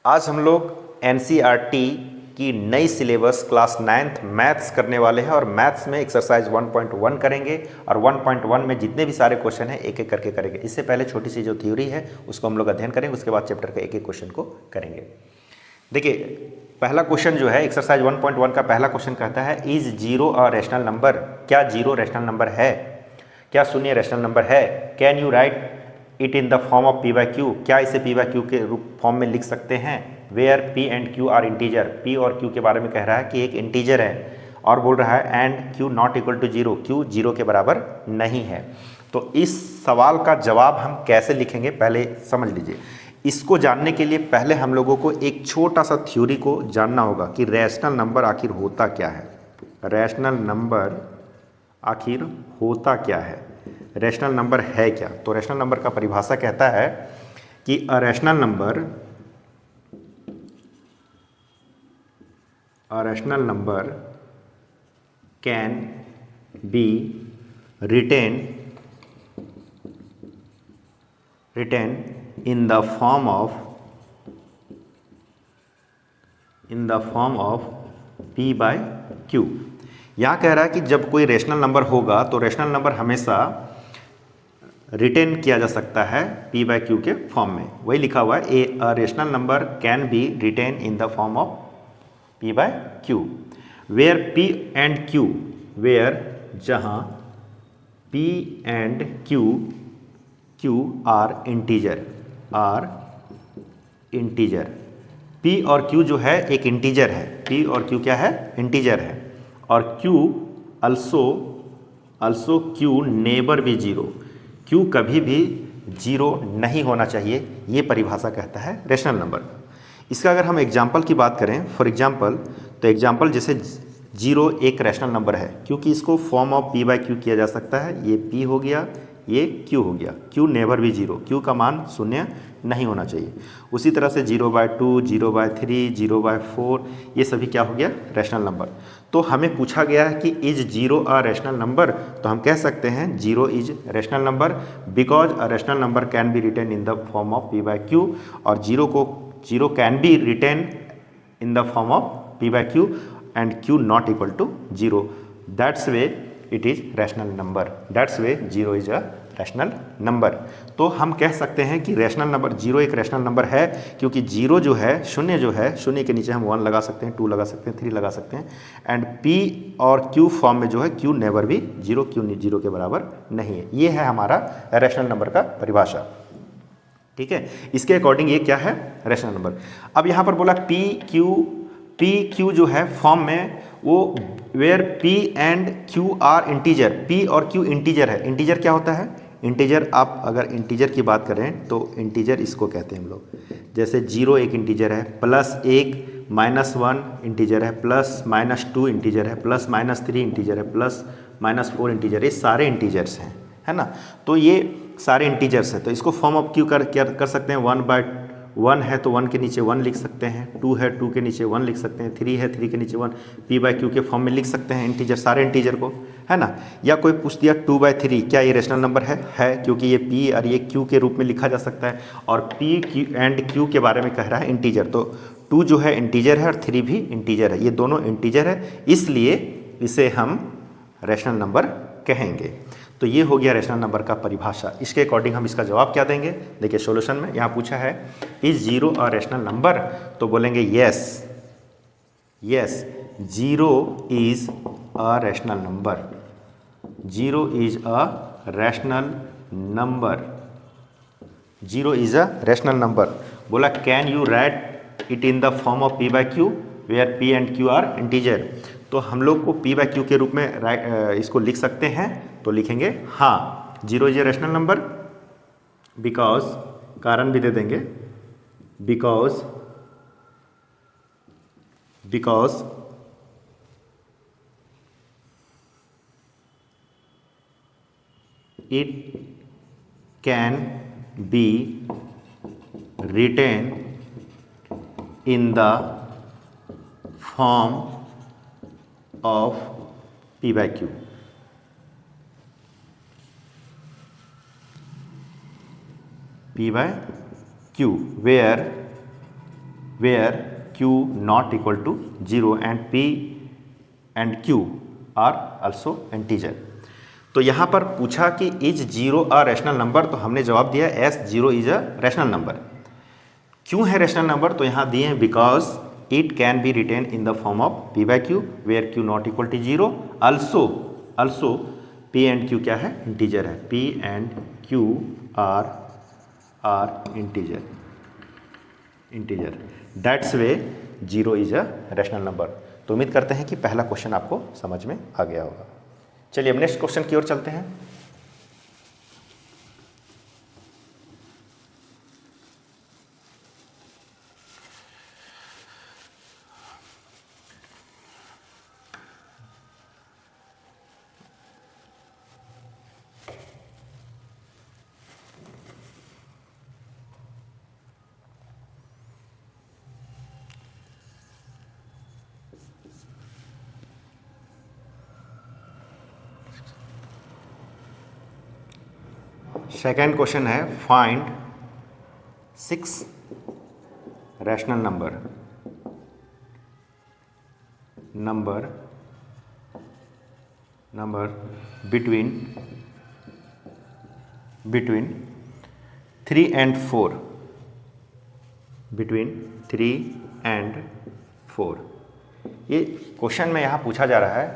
आज हम लोग एनसीईआरटी की नई सिलेबस क्लास 9th मैथ्स करने वाले हैं और मैथ्स में एक्सरसाइज 1.1 करेंगे और 1.1 में जितने भी सारे क्वेश्चन हैं एक एक करके करेंगे। इससे पहले छोटी सी जो थ्योरी है उसको हम लोग अध्ययन करेंगे, उसके बाद चैप्टर के एक एक क्वेश्चन को करेंगे। देखिए, पहला क्वेश्चन जो है एक्सरसाइज 1.1 का पहला क्वेश्चन कहता है is zero a rational number. क्या जीरो रैशनल नंबर है? क्या शून्य रैशनल नंबर है? Can you write it in the form of P by Q. क्या इसे पी बाई क्यू के रूप फॉर्म में लिख सकते हैं? Where P and Q are integer. P और क्यू के बारे में कह रहा है कि एक इंटीजर है और बोल रहा है and Q not equal to zero, Q zero के बराबर नहीं है। तो इस सवाल का जवाब हम कैसे लिखेंगे पहले समझ लीजिए। इसको जानने के लिए पहले हम लोगों को एक छोटा सा थ्योरी को जानना होगा कि रैशनल नंबर आखिर होता क्या है। रैशनल नंबर आखिर होता क्या है, रैशनल नंबर है क्या? तो रैशनल नंबर का परिभाषा कहता है कि a rational number can be written in the form of P by Q. यहाँ कह रहा है कि जब कोई रैशनल नंबर होगा तो रैशनल नंबर हमेशा रिटेन किया जा सकता है पी बाय क्यू के फॉर्म में। वही लिखा हुआ है a rational number can be written in the form of P by q where P and q, where जहाँ p and Q are integer. P और क्यू जो है एक इंटीजर है, पी और क्यू क्या है? इंटीजर है। और Q also Q never be zero, Q कभी भी जीरो नहीं होना चाहिए। ये परिभाषा कहता है रैशनल नंबर। इसका अगर हम एग्जाम्पल की बात करें, फॉर एग्जाम्पल, तो एग्जाम्पल जैसे जीरो एक रैशनल नंबर है क्योंकि इसको form of P by Q किया जा सकता है। ये पी हो गया, ये क्यू हो गया। क्यू नेवर भी जीरो, क्यू का मान शून्य नहीं होना चाहिए। उसी तरह से 0/2, 0/3, 0/4 ये सभी क्या हो गया? Rational number. तो हमें पूछा गया है कि is zero a rational number, तो हम कह सकते हैं zero is rational number because a rational number can be written in the form of P by q. और zero can be written in the form of p by q and q not equal to 0. That's way it is rational number. That's way 0 is a rational number. तो हम कह सकते हैं कि rational number zero एक rational number है क्योंकि zero जो है, शून्य जो है, शून्य के नीचे हम 1 लगा सकते हैं, 2 लगा सकते हैं, 3 लगा सकते हैं। एंड p और q फॉर्म में जो है q नेवर भी जीरो, q जीरो के बराबर नहीं है। ये है हमारा रैशनल नंबर का परिभाषा। ठीक है, इसके अकॉर्डिंग ये क्या है? Rational number. अब यहाँ पर बोला पी क्यू जो है फॉर्म में वो where P and Q are integer, P और क्यू इंटीजर है। इंटीजर क्या होता है? इंटीजर, आप अगर इंटीजर की बात करें तो इंटीजर इसको कहते हैं हम लोग। जैसे जीरो एक इंटीजर है, +1 -1 इंटीजर है, +-2 इंटीजर है, +-3 इंटीजर है, +-4 इंटीजर, ये सारे इंटीजर्स हैं, है ना। तो ये सारे इंटीजर्स हैं, तो इसको फॉर्म ऑफ क्यू कर सकते हैं। 1/1 है तो 1 के नीचे 1 लिख सकते हैं, 2 है 2 के नीचे 1 लिख सकते हैं, 3 है 3 के नीचे 1, पी बाय क्यू के फॉर्म में लिख सकते हैं इंटीजर, सारे इंटीजर को, है ना। या कोई पूछ दिया 2/3 क्या ये रैशनल नंबर है क्योंकि ये पी और ये क्यू के रूप में लिखा जा सकता है और पी क्यू एंड क्यू के बारे में कह रहा है इंटीजर। तो 2 जो है इंटीजर है और 3 भी इंटीजर है, ये दोनों इंटीजर है, इसलिए इसे हम रैशनल नंबर कहेंगे। तो ये हो गया रैशनल नंबर का परिभाषा। इसके अकॉर्डिंग हम इसका जवाब क्या देंगे? देखिए सॉल्यूशन में यहाँ पूछा है is zero a rational number, तो बोलेंगे yes zero is a rational number, zero is a rational number, zero is a rational number. बोला can you write it in the form of P by q where P and Q are integer. तो हम लोग को P by q के रूप में इसको लिख सकते हैं, तो लिखेंगे हाँ zero is a rational number because, कारण भी दे देंगे, because it can be written in the form of P by Q. P by Q where where q not equal to 0 and p and q are also integer. तो यहाँ पर पूछा कि is 0 a rational number, तो हमने जवाब दिया as 0 is a rational number. क्यों है रैशनल नंबर, तो यहाँ दिए हैं because it can be written in the form of p by Q where q not equal to 0, also p and q क्या है, इंटीजर है, p and q are integer that's way 0 is a rational number. तो उम्मीद करते हैं कि पहला question आपको समझ में आ गया होगा। चलिए अब नेक्स्ट क्वेश्चन की ओर चलते हैं। सेकेंड क्वेश्चन है find 6 rational number between 3 and 4, between 3 and 4। ये क्वेश्चन में यहाँ पूछा जा रहा है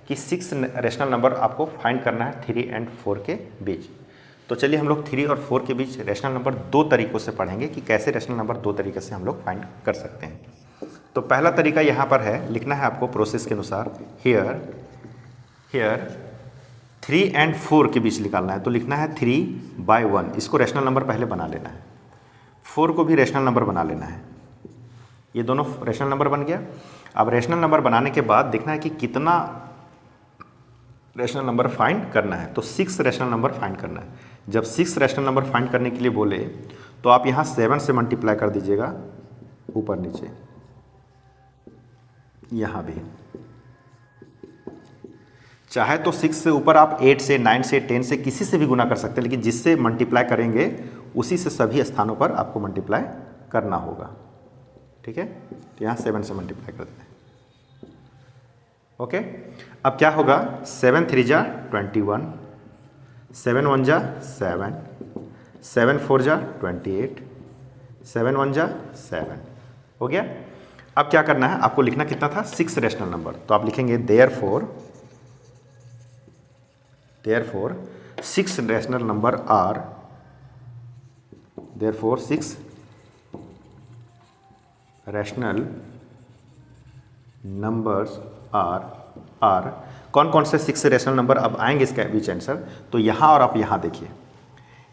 कि 6 रैशनल नंबर आपको फाइंड करना है 3 and 4 के बीच। तो चलिए हम लोग 3 और 4 के बीच रैशनल नंबर दो तरीक़ों से पढ़ेंगे कि कैसे रैशनल नंबर दो तरीके से हम लोग फाइंड कर सकते हैं। तो पहला तरीका यहाँ पर है, लिखना है आपको प्रोसेस के अनुसार, हियर 3 and 4 के बीच निकालना है। तो लिखना है 3/1, इसको रैशनल नंबर पहले बना लेना है, 4 को भी रैशनल नंबर बना लेना है। ये दोनों रैशनल नंबर बन गया। अब रैशनल नंबर बनाने के बाद देखना है कि कितना रैशनल नंबर फाइंड करना है। तो 6 रैशनल नंबर फाइंड करना है। जब 6 रैशनल नंबर फाइंड करने के लिए बोले तो आप यहाँ 7 से मल्टीप्लाई कर दीजिएगा, ऊपर नीचे, यहाँ भी। चाहे तो 6 से ऊपर आप 8 से 9 से 10 से किसी से भी गुना कर सकते हैं, लेकिन जिससे मल्टीप्लाई करेंगे उसी से सभी स्थानों पर आपको मल्टीप्लाई करना होगा। ठीक है, तो यहाँ 7 से मल्टीप्लाई कर देते हैं। ओके, अब क्या होगा, 7 3 जा 21, 7 1 जा 7, 7 4 जा 28, 7 1 जा 7, हो गया। अब क्या करना है, आपको लिखना कितना था, 6 रैशनल नंबर। तो आप लिखेंगे therefore 6 rational number are, therefore 6 rational numbers are कौन कौन से 6 रैशनल नंबर अब आएंगे इसका बीच आंसर। तो यहाँ और आप यहाँ देखिए,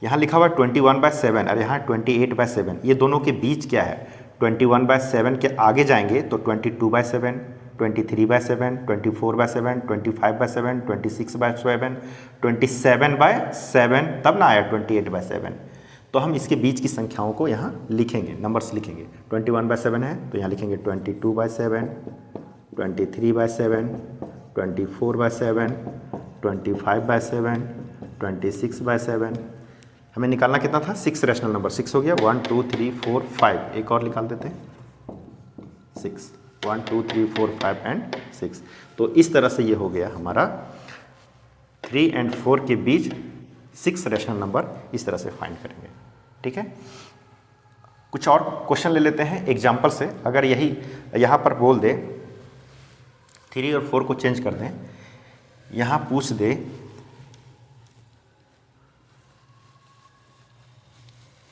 यहाँ लिखा हुआ 21/7 और यहाँ 28/7। ये दोनों के बीच क्या है, 21/7 के आगे जाएंगे तो 22/7, 23/7, 24/7, 25/7, 26/7, 27/7, तब ना आया 28/7। तो हम इसके बीच की संख्याओं को यहाँ लिखेंगे, नंबर्स लिखेंगे। 21/7 है तो यहाँ लिखेंगे 22/7, 23/7, 24/7, 25/7, 26/7। हमें निकालना कितना था, 6 रैशनल नंबर। 6 हो गया, 1 2 3 4 5, एक और निकाल देते हैं 6, 1 2 3 4 5 एंड 6। तो इस तरह से ये हो गया हमारा 3 and 4 के बीच 6 रैशनल नंबर, इस तरह से फाइंड करेंगे। ठीक है, कुछ और क्वेश्चन ले लेते हैं एग्जाम्पल से। अगर यही यहाँ पर बोल दे 3 और 4 को चेंज कर दें, यहाँ पूछ दे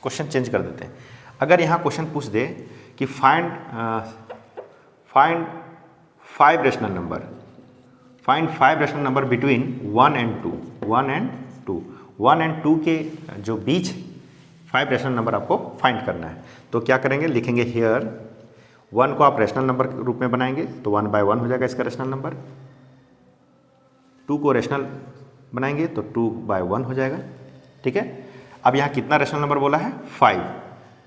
क्वेश्चन चेंज कर देते हैं। अगर यहाँ क्वेश्चन पूछ दे कि find 5 rational number between 1 and 2, 1 and 2 के जो बीच 5 रैशनल नंबर आपको फाइंड करना है। तो क्या करेंगे, लिखेंगे हियर 1 को आप रैशनल नंबर के रूप में बनाएंगे तो 1/1 हो जाएगा इसका रैशनल नंबर। 2 को रैशनल बनाएंगे तो 2/1 हो जाएगा। ठीक है, अब यहाँ कितना रैशनल नंबर बोला है,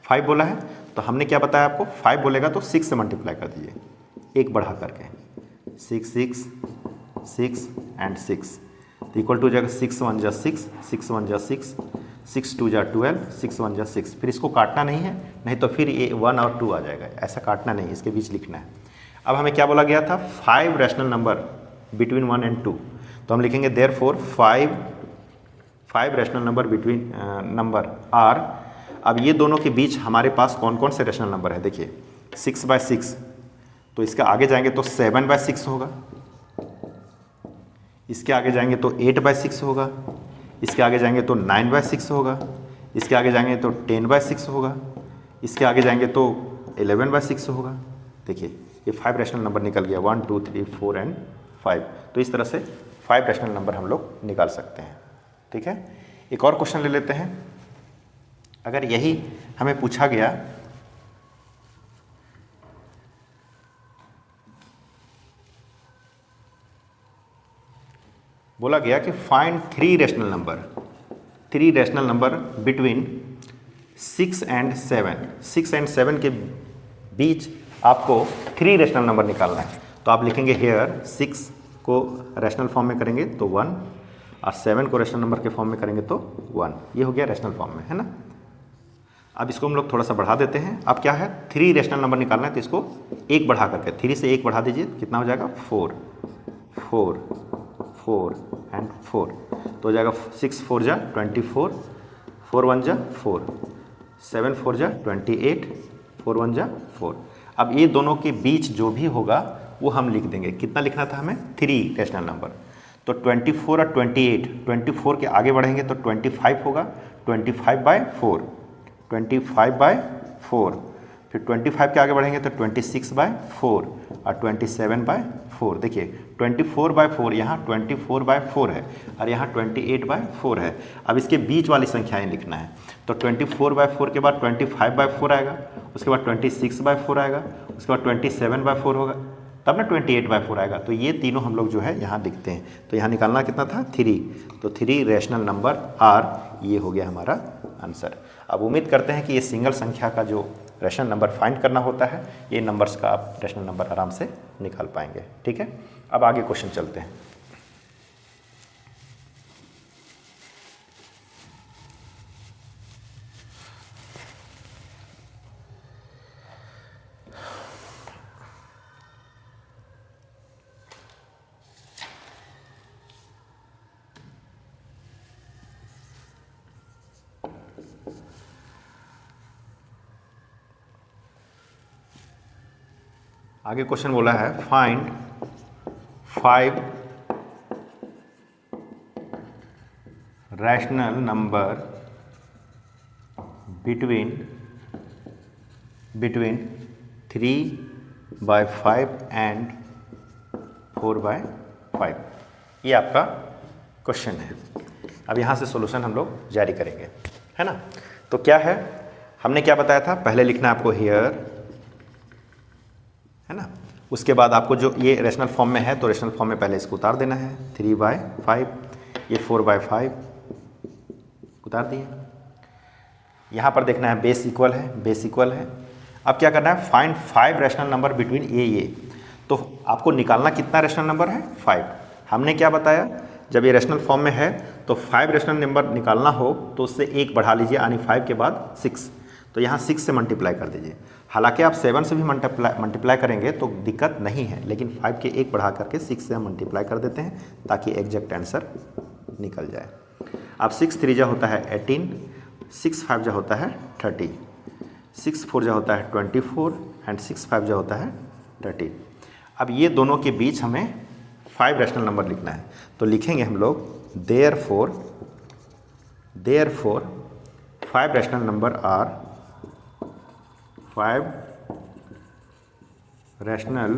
5 बोला है। तो हमने क्या बताया आपको, 5 बोलेगा तो 6 से मल्टीप्लाई कर दीजिए, एक बढ़ा करके 6 6 6 एंड 6, तो इक्वल टू हो जाएगा 6 1 जा 6, 6 1 जा 6, 6 2 जा 12, 6 1 जा 6। फिर इसको काटना नहीं है, नहीं तो फिर ये 1 और 2 आ जाएगा, ऐसा काटना नहीं, इसके बीच लिखना है। अब हमें क्या बोला गया था, 5 रैशनल नंबर बिटवीन 1 एंड 2, तो हम लिखेंगे therefore 5 rational number between number are. अब ये दोनों के बीच हमारे पास कौन कौन से रैशनल नंबर है, देखिए 6/6, तो इसके आगे जाएंगे तो 7/6 होगा, इसके आगे जाएंगे तो 8/6 होगा, इसके आगे जाएंगे तो 9/6 होगा, इसके आगे जाएंगे तो 10/6 होगा, इसके आगे जाएंगे तो 11/6 होगा। देखिए ये 5 रैशनल नंबर निकल गया, 1 2 3 4 एंड 5। तो इस तरह से 5 रैशनल नंबर हम लोग निकाल सकते हैं। ठीक है, एक और क्वेश्चन ले लेते हैं। अगर यही हमें पूछा गया बोला गया कि find 3 rational number between 6 and 7, 6 and 7 के बीच आपको 3 रैशनल नंबर निकालना है। तो आप लिखेंगे हेयर 6 को रैशनल फॉर्म में करेंगे तो 1 और 7 को रैशनल नंबर के फॉर्म में करेंगे तो 1। ये हो गया रैशनल फॉर्म में, है ना। अब इसको हम लोग थोड़ा सा बढ़ा देते हैं। अब क्या है, 3 रैशनल नंबर निकालना है तो इसको 1 बढ़ा करके 3 से 1 बढ़ा दीजिए, कितना हो जाएगा 4 4 4 एंड 4, तो हो जाएगा 6 4 जा 24, 4 1 जा 4, 7 4 जा 28, 4 1 जा 4। अब ये दोनों के बीच जो भी होगा वो हम लिख देंगे। कितना लिखना था हमें, 3 रैशनल नंबर। तो 24 और 28, 24 के आगे बढ़ेंगे तो 25 होगा, 25/4, 25/4। फिर 25 के आगे बढ़ेंगे तो 26/4 और 27/4। देखिए 24/4, यहाँ 24/4 है और यहाँ 28/4 है। अब इसके बीच वाली संख्याएं लिखना है, तो 24/4 के बाद 25/4 आएगा, उसके बाद 26/4 आएगा, उसके बाद 27/4 होगा, तब ना 28/4 आएगा। तो ये तीनों हम लोग जो है यहाँ लिखते हैं। तो यहाँ निकालना कितना था, 3। तो 3 रैशनल नंबर आर, ये हो गया हमारा आंसर। अब उम्मीद करते हैं कि ये सिंगल संख्या का जो रैशनल नंबर फाइंड करना होता है, ये नंबर्स का आप रैशनल नंबर आराम से निकाल पाएंगे। ठीक है, अब आगे क्वेश्चन चलते हैं। आगे क्वेश्चन बोला है find 5 rational number between 3/5 and 4/5। ये आपका क्वेश्चन है। अब यहाँ से सॉल्यूशन हम लोग जारी करेंगे, है ना। तो क्या है, हमने क्या बताया था, पहले लिखना है आपको हेयर, है ना। उसके बाद आपको जो ये रैशनल फॉर्म में है तो रैशनल फॉर्म में पहले इसको उतार देना है, 3/5, ये 4/5 उतार दिए। यहाँ पर देखना है बेस इक्वल है, बेस इक्वल है। अब क्या करना है, फाइंड 5 रैशनल नंबर बिटवीन ये। तो आपको निकालना कितना रैशनल नंबर है, 5। हमने क्या बताया, जब ये रैशनल फॉर्म में है तो 5 रैशनल नंबर निकालना हो तो उससे 1 बढ़ा लीजिए, यानी 5 के बाद 6। तो यहाँ 6 से मल्टीप्लाई कर दीजिए। हालांकि आप 7 से भी मल्टीप्लाई करेंगे तो दिक्कत नहीं है, लेकिन 5 के 1 बढ़ा करके 6 से हम मल्टीप्लाई कर देते हैं ताकि एग्जैक्ट आंसर निकल जाए। अब 6 3 जा होता है 18, 6 5 जा होता है 30, 6 4 जा होता है 24 एंड 6 5 जा होता है 30। अब ये दोनों के बीच हमें 5 रैशनल नंबर लिखना है, तो लिखेंगे हम लोग therefore 5 rational number are, 5 rational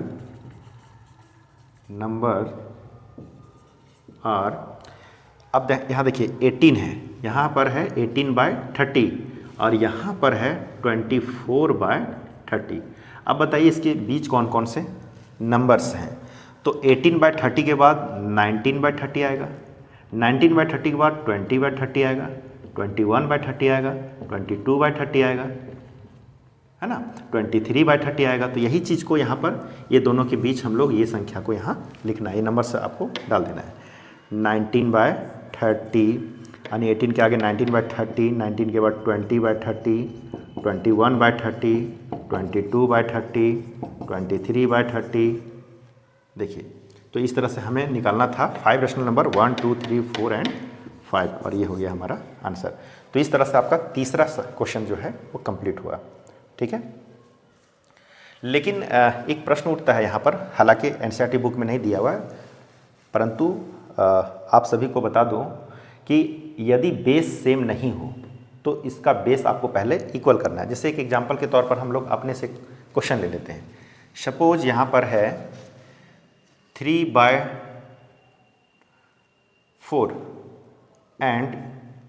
number are. अब यहाँ देखिए 18 है, यहाँ पर है 18/30 और यहाँ पर है 24/30। अब बताइए इसके बीच कौन कौन से नंबर्स हैं। तो 18/30 के बाद 19/30 आएगा, 19/30 के बाद 20/30 आएगा, 21/30 आएगा, 22/30 आएगा, है ना, 23/30 आएगा। तो यही चीज़ को यहाँ पर ये दोनों के बीच हम लोग ये संख्या को यहाँ लिखना है, ये नंबर से आपको डाल देना है। 19/30 यानी 18 के आगे 19/30, 19 के बाद 20/30, 21/30, 22/30, 23/30। देखिए, तो इस तरह से हमें निकालना था 5 रेशनल नंबर 1, 2, 3, 4 एंड 5, और ये हो गया हमारा आंसर। तो इस तरह से आपका तीसरा क्वेश्चन जो है वो कंप्लीट हुआ। ठीक है, लेकिन एक प्रश्न उठता है यहाँ पर, हालांकि एनसीईआरटी बुक में नहीं दिया हुआ है, परंतु आप सभी को बता दूँ कि यदि बेस सेम नहीं हो तो इसका बेस आपको पहले इक्वल करना है। जैसे एक एग्जांपल के तौर पर हम लोग अपने से क्वेश्चन ले लेते हैं। सपोज यहाँ पर है 3/4 एंड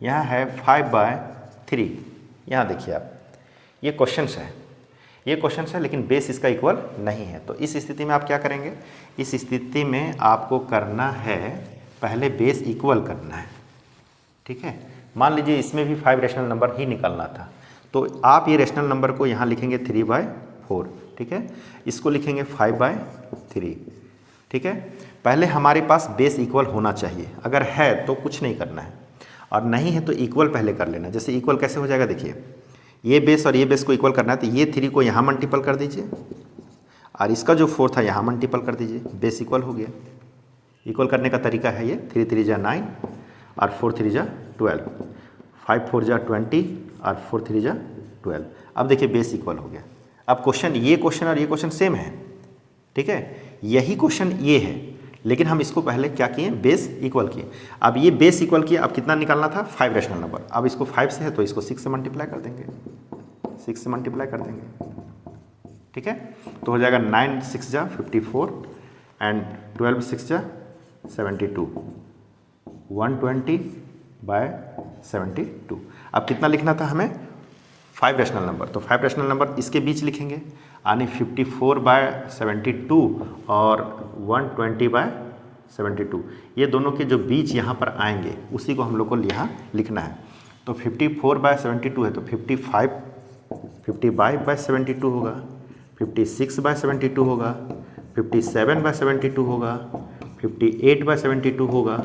यहाँ है 5/3। यहाँ देखिए आप, ये क्वेश्चंस है लेकिन बेस इसका इक्वल नहीं है। तो इस स्थिति में आप क्या करेंगे? इस स्थिति में आपको करना है पहले बेस इक्वल करना है। ठीक है, मान लीजिए इसमें भी 5 रेशनल नंबर ही निकालना था, तो आप ये रेशनल नंबर को यहाँ लिखेंगे 3/4। ठीक है, इसको लिखेंगे 5/3। ठीक है, पहले हमारे पास बेस इक्वल होना चाहिए, अगर है तो कुछ नहीं करना है, और नहीं है तो इक्वल पहले कर लेना। जैसे इक्वल कैसे हो जाएगा, देखिए ये बेस और ये बेस को इक्वल करना है, तो ये 3 को यहाँ मल्टीपल कर दीजिए और इसका जो 4 था यहाँ मल्टीपल कर दीजिए, बेस इक्वल हो गया। इक्वल करने का तरीका है ये, 3 3 जा 9 और 4 3 जा 12, 5 4 जा 20 और 4 3 जा 12। अब देखिए बेस इक्वल हो गया। अब क्वेश्चन, ये क्वेश्चन और ये क्वेश्चन सेम है। ठीक है, यही क्वेश्चन ये है, लेकिन हम इसको पहले क्या किए, बेस इक्वल किए। अब ये बेस इक्वल किया, अब कितना निकालना था, 5 रेशनल नंबर। अब इसको 5 से है तो इसको 6 से मल्टीप्लाई कर देंगे, 6 से मल्टीप्लाई कर देंगे। ठीक है, तो हो जाएगा 9 6 जा 54 एंड 12 6 जा 72, 120/72। अब कितना लिखना था हमें, 5 रेशनल नंबर। तो 5 रेशनल नंबर इसके बीच लिखेंगे, यानी 54/72 और 120/72। ये दोनों के जो बीच यहाँ पर आएंगे उसी को हम लोग को यहाँ लिखना है। तो 54/72 है तो 50/72 होगा, 56/72 होगा, 57/72 होगा, 58/72 होगा,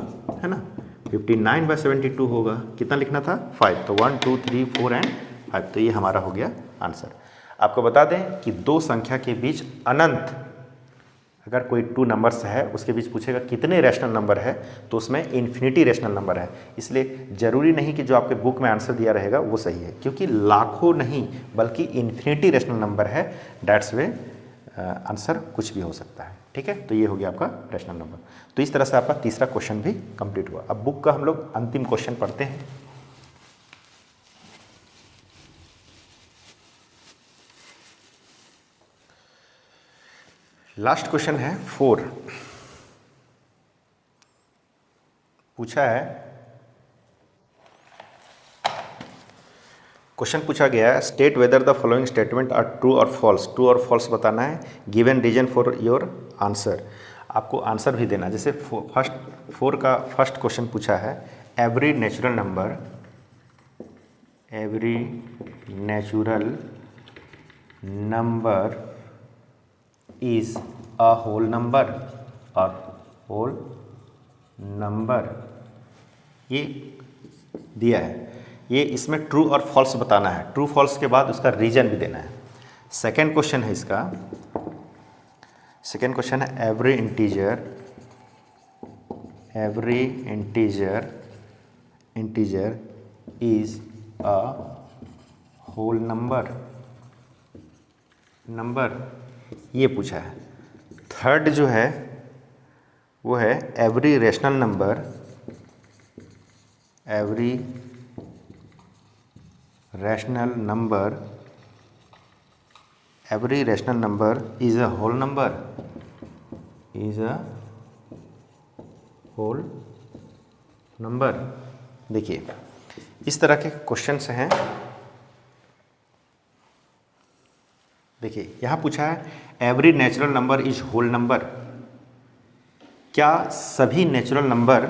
है ना, 59/72 होगा। कितना लिखना था, 5। तो 1 2 3 4 एंड 5। तो ये हमारा हो गया आंसर। आपको बता दें कि दो संख्या के बीच अनंत, अगर कोई 2 नंबर्स है उसके बीच पूछेगा कितने रेशनल नंबर है, तो उसमें इन्फिनिटी रेशनल नंबर है। इसलिए ज़रूरी नहीं कि जो आपके बुक में आंसर दिया रहेगा वो सही है, क्योंकि लाखों नहीं बल्कि इन्फिनिटी रेशनल नंबर है। डैट्स वे आंसर कुछ भी हो सकता है। ठीक है, तो ये हो गया आपका रेशनल नंबर। तो इस तरह से आपका तीसरा क्वेश्चन भी कंप्लीट हुआ। अब बुक का हम लोग अंतिम क्वेश्चन पढ़ते हैं। लास्ट क्वेश्चन है 4। पूछा है, क्वेश्चन पूछा गया है, state whether the following statement are true और फॉल्स। ट्रू और फॉल्स बताना है, given reason for your answer. आपको आंसर भी देना। जैसे 4 का फर्स्ट क्वेश्चन पूछा है, every natural number is a whole number और होल नंबर, ये दिया है। ये इसमें ट्रू और फॉल्स बताना है। ट्रू फॉल्स के बाद उसका रीजन भी देना है। सेकेंड क्वेश्चन है इसका, सेकेंड क्वेश्चन है every integer is a whole number, ये पूछा है। थर्ड जो है वो है every rational number is a whole number. देखिए इस तरह के क्वेश्चंस हैं। देखिए यहाँ पूछा है every natural number is whole number. क्या सभी नेचुरल नंबर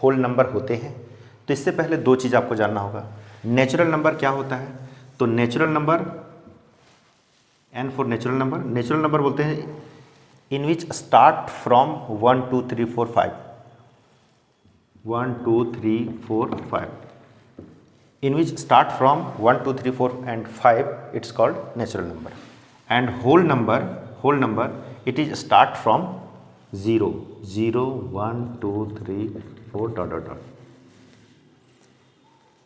होल नंबर होते हैं? तो इससे पहले दो चीज़ आपको जानना होगा। नेचुरल नंबर क्या होता है? तो natural number, N for natural number बोलते हैं in which start from 1 2 3 4 5। 1 2 3 4 5 in which start from 1 2 3 4 and 5 it's called natural number, and whole number it is start from 0 0 1 2 3 4 dot dot dot.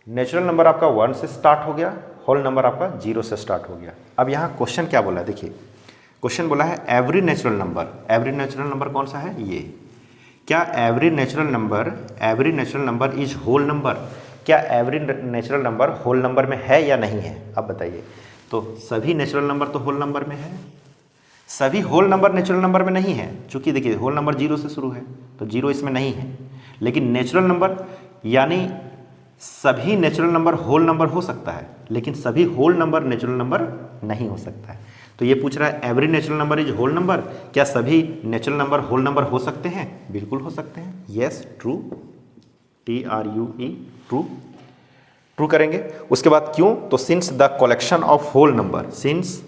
Natural number आपका 1 से start हो गया, whole number आपका 0 से start हो गया। अब यहाँ क्वेश्चन क्या बोला है, देखिए क्वेश्चन बोला है एवरी नेचुरल नंबर कौन सा है, ये। क्या every natural number is whole number, क्या every natural number whole number में है या नहीं है। अब बताइए, तो सभी नेचुरल नंबर तो होल नंबर में है, सभी होल नंबर नेचुरल नंबर में नहीं है, चूंकि देखिए होल नंबर 0 से शुरू है तो 0 इसमें नहीं है। लेकिन नेचुरल नंबर यानी सभी नेचुरल नंबर होल नंबर हो सकता है, लेकिन सभी होल नंबर नेचुरल नंबर नहीं हो सकता है। तो ये पूछ रहा है every natural number is whole number, क्या सभी नेचुरल नंबर होल नंबर हो सकते हैं, बिल्कुल हो सकते हैं। यस, ट्रू, TRUE, ट्रू करेंगे। उसके बाद क्यों, तो since the collection of whole number, since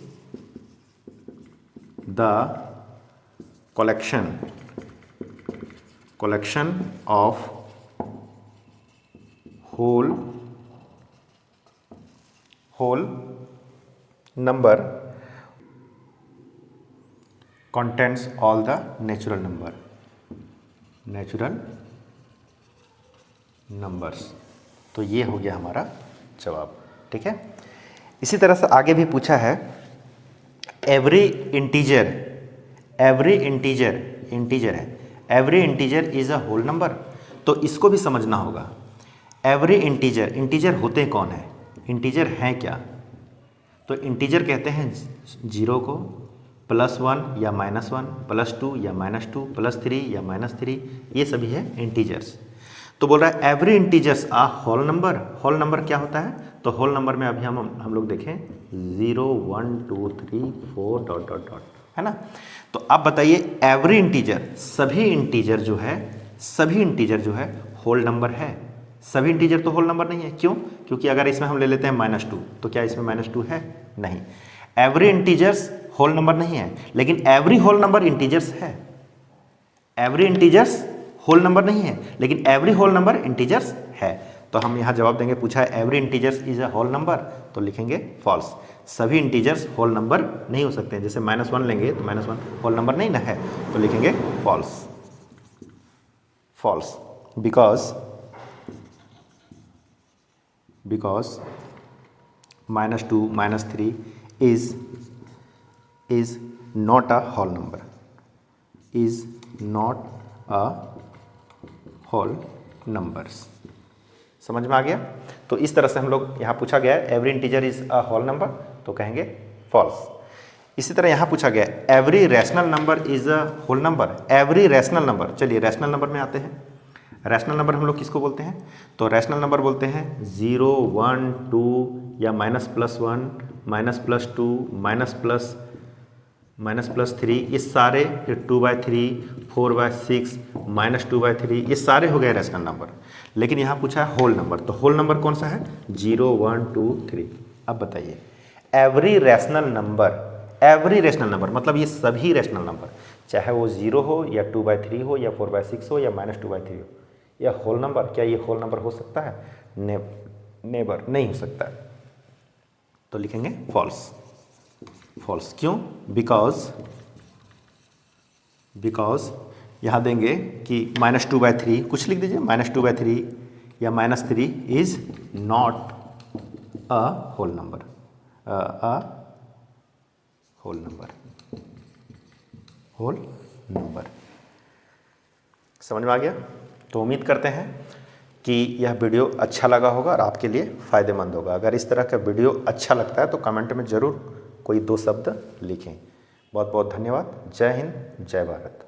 the collection of whole number contains all the natural numbers। तो ये हो गया हमारा जवाब, ठीक है। इसी तरह से आगे भी पूछा है एवरी इंटीजर है, every integer is a whole number, तो इसको भी समझना होगा। एवरी इंटीजर होते कौन है, इंटीजर हैं क्या, तो इंटीजर कहते हैं 0 को, +1 या -1, +2 या -2, +3 या -3, ये सभी है इंटीजर्स। तो बोल रहा है एवरी इंटीजर्स आ होल नंबर। होल नंबर क्या होता है, तो होल नंबर में अभी हम लोग देखें 0 1 2 3 4 डॉट डॉट डॉट, है ना। तो आप बताइए एवरी इंटीजर, सभी इंटीजर जो है होल नंबर है, सभी इंटीजर तो होल नंबर नहीं है। क्यों, क्योंकि अगर इसमें हम ले लेते हैं -2 तो क्या इसमें -2 है, नहीं। एवरी इंटीजर्स होल नंबर नहीं है, लेकिन एवरी होल नंबर इंटीजर्स है। एवरी इंटीजर्स होल नंबर नहीं है, लेकिन एवरी होल नंबर इंटीजर्स है। तो हम यहाँ जवाब देंगे, पूछा है every integers is a whole number, तो लिखेंगे फॉल्स। सभी इंटीजर्स होल नंबर नहीं हो सकते हैं, जैसे -1 लेंगे तो -1 होल नंबर नहीं ना है, तो लिखेंगे false. Because -2 -3 is not a whole number, समझ में आ गया। तो इस तरह से हम लोग यहाँ पूछा गया है every integer is a whole number, तो कहेंगे फॉल्स। इसी तरह यहाँ पूछा गया every rational number is a whole number, every rational number. चलिए रैशनल नंबर में आते हैं। रैशनल नंबर हम लोग किसको बोलते हैं, तो रैशनल नंबर बोलते हैं 0 1 2 या -+1 -+2 -+3, ये सारे, फिर 2/3 4/6 -2/3, ये सारे हो गए रैशनल नंबर। लेकिन यहाँ पूछा है होल नंबर, तो होल नंबर कौन सा है, 0 1 2 3। अब बताइए एवरी रैशनल नंबर मतलब ये सभी रैशनल नंबर, चाहे वो 0 हो या 2/3 हो या 4/6 हो या -2/3 हो, या होल नंबर, क्या ये होल नंबर हो सकता है, नेवर, नहीं हो सकता है। तो लिखेंगे फॉल्स। क्यों, बिकॉज यहाँ देंगे कि -2/3, कुछ लिख दीजिए, -2/3 या -3 is not a whole number, whole number. समझ में आ गया। तो उम्मीद करते हैं कि यह वीडियो अच्छा लगा होगा और आपके लिए फ़ायदेमंद होगा। अगर इस तरह का वीडियो अच्छा लगता है तो कमेंट में ज़रूर कोई 2 शब्द लिखें। बहुत बहुत धन्यवाद। जय हिंद, जय भारत।